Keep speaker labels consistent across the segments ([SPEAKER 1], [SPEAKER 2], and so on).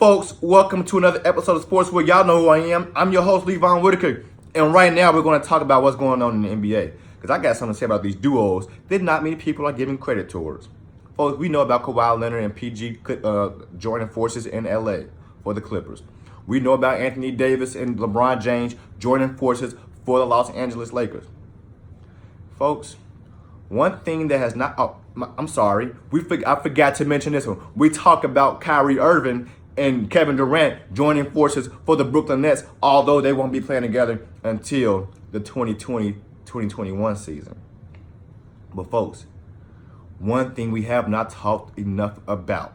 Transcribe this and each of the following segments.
[SPEAKER 1] folks? Welcome to another episode of Sports Where. Y'all know who I am. I'm your host, Levon Whitaker. And right now, we're going to talk about what's going on in the NBA. Because I got something to say about these duos that not many people are giving credit towards. Folks, we know about Kawhi Leonard and PG joining forces in LA for the Clippers. We know about Anthony Davis and LeBron James joining forces for the Los Angeles Lakers. Folks, one thing that has not... I'm sorry. I forgot to mention this one. We talk about Kyrie Irving and Kevin Durant joining forces for the Brooklyn Nets, although they won't be playing together until the 2020-2021 season. But folks, one thing we have not talked enough about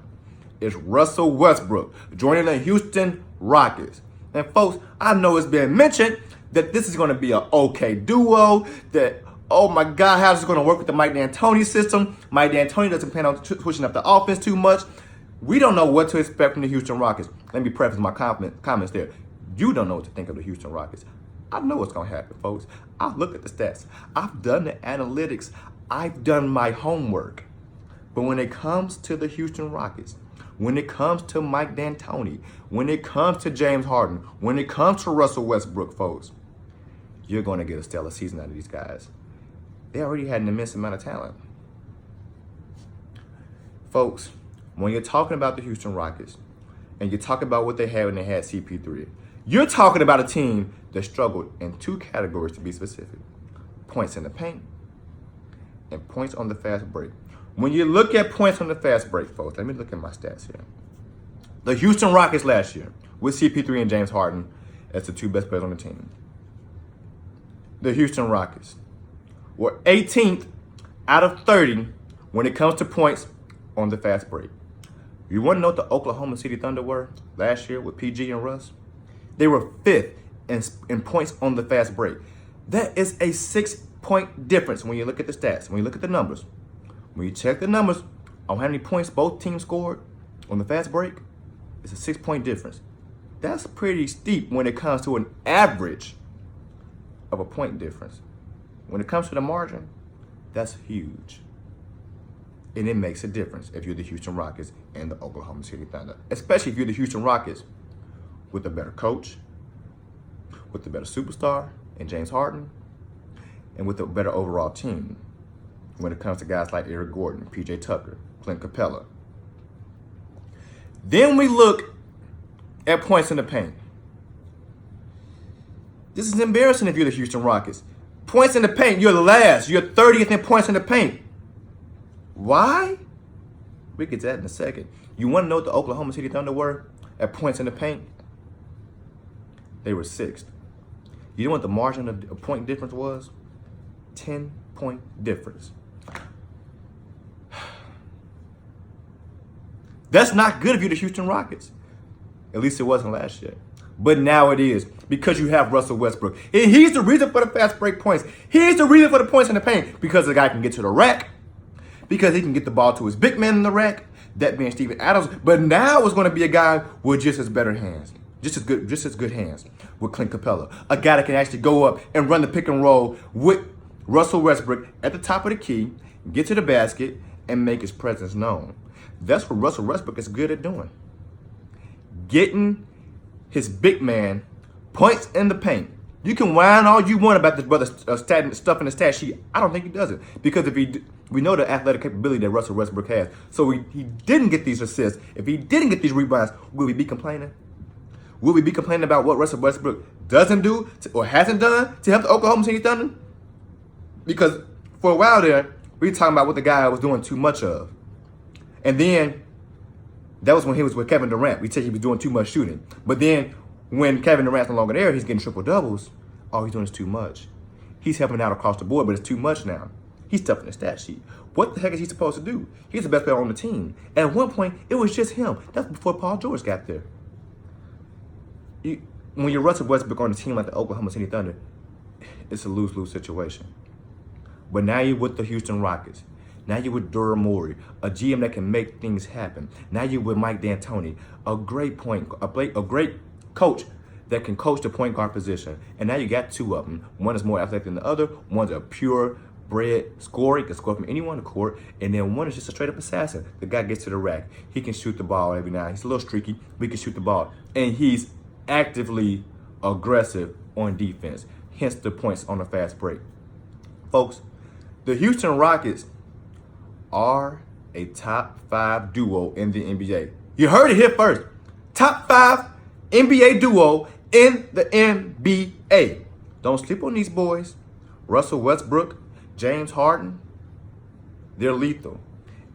[SPEAKER 1] is Russell Westbrook joining the Houston Rockets. And folks, I know it's been mentioned that this is going to be an okay duo, that oh my God, how's this going to work with the Mike D'Antoni system? Mike D'Antoni doesn't plan on pushing up the offense too much. We don't know what to expect from the Houston Rockets. Let me preface my comments there. You don't know what to think of the Houston Rockets. I know what's going to happen, folks. I've looked at the stats. I've done the analytics. I've done my homework. But when it comes to the Houston Rockets, when it comes to Mike D'Antoni, when it comes to James Harden, when it comes to Russell Westbrook, folks, you're going to get a stellar season out of these guys. They already had an immense amount of talent. Folks, when you're talking about the Houston Rockets and you're talking about what they had when they had CP3, you're talking about a team that struggled in two categories, to be specific: points in the paint and points on the fast break. When you look at points on the fast break, folks, let me look at my stats here. The Houston Rockets last year, with CP3 and James Harden as the two best players on the team, the Houston Rockets were 18th out of 30 when it comes to points on the fast break. You want to know what the Oklahoma City Thunder were last year with PG and Russ? They were 5th in points on the fast break. That is a 6-point difference when you look at the stats, when you look at the numbers. When you check the numbers on how many points both teams scored on the fast break, it's a 6-point difference. That's pretty steep when it comes to an average of a point difference. When it comes to the margin, that's huge. And it makes a difference if you're the Houston Rockets and the Oklahoma City Thunder. Especially if you're the Houston Rockets with a better coach, with a better superstar in James Harden, and with a better overall team when it comes to guys like Eric Gordon, PJ Tucker, Clint Capella. Then we look at points in the paint. This is embarrassing if you're the Houston Rockets. Points in the paint, you're the last. You're 30th in points in the paint. Why? We get to that in a second. You want to know what the Oklahoma City Thunder were at points in the paint? They were 6th. You know what the margin of a point difference was? 10-point difference. That's not good if you're the Houston Rockets. At least it wasn't last year. But now it is, because you have Russell Westbrook. And he's the reason for the fast break points. He's the reason for the points in the paint, because the guy can get to the rack, because he can get the ball to his big man in the rack, that being Steven Adams. But now it's going to be a guy with just as better hands, just as good hands with Clint Capella. A guy that can actually go up and run the pick and roll with Russell Westbrook at the top of the key, get to the basket, and make his presence known. That's what Russell Westbrook is good at doing. Getting his big man points in the paint. You can whine all you want about this brother stuff in the stat sheet. I don't think he does it, because we know the athletic capability that Russell Westbrook has. So he didn't get these assists. If he didn't get these rebounds, will we be complaining? Will we be complaining about what Russell Westbrook doesn't do or hasn't done to help the Oklahoma City Thunder? Because for a while there, we were talking about what the guy was doing too much of. And then that was when he was with Kevin Durant. We said he was doing too much shooting. But then when Kevin Durant's no longer there, he's getting triple doubles. All he's doing is too much. He's helping out across the board, but it's too much now. He's stuffing the stat sheet. What the heck is he supposed to do? He's the best player on the team. At one point, it was just him. That's before Paul George got there. When you're Russell Westbrook on a team like the Oklahoma City Thunder, it's a lose-lose situation. But now you're with the Houston Rockets. Now you're with Daryl Morey, a GM that can make things happen. Now you're with Mike D'Antoni, a great coach that can coach the point guard position. And now you got two of them. One is more athletic than the other. One's a pure bred scorer. He can score from anyone on the court. And then one is just a straight up assassin. The guy gets to the rack. He can shoot the ball every now. He's a little streaky, but he can shoot the ball. And he's actively aggressive on defense. Hence the points on the fast break. Folks, the Houston Rockets are a top 5 duo in the NBA. You heard it here first. Top 5 NBA duo in the NBA. Don't sleep on these boys. Russell Westbrook, James Harden, they're lethal.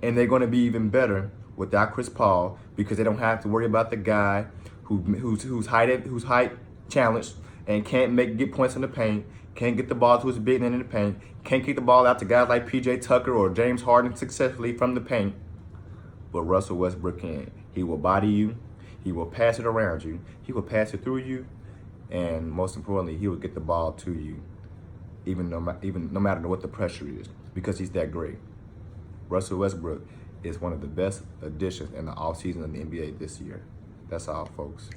[SPEAKER 1] And they're going to be even better without Chris Paul because they don't have to worry about the guy who's height challenged and can't get points in the paint, can't get the ball to his big man in the paint, can't kick the ball out to guys like PJ Tucker or James Harden successfully from the paint. But Russell Westbrook can. He will body you. He will pass it around you. He will pass it through you. And most importantly, he will get the ball to you, even no matter what the pressure is, because he's that great. Russell Westbrook is one of the best additions in the offseason of the NBA this year. That's all, folks.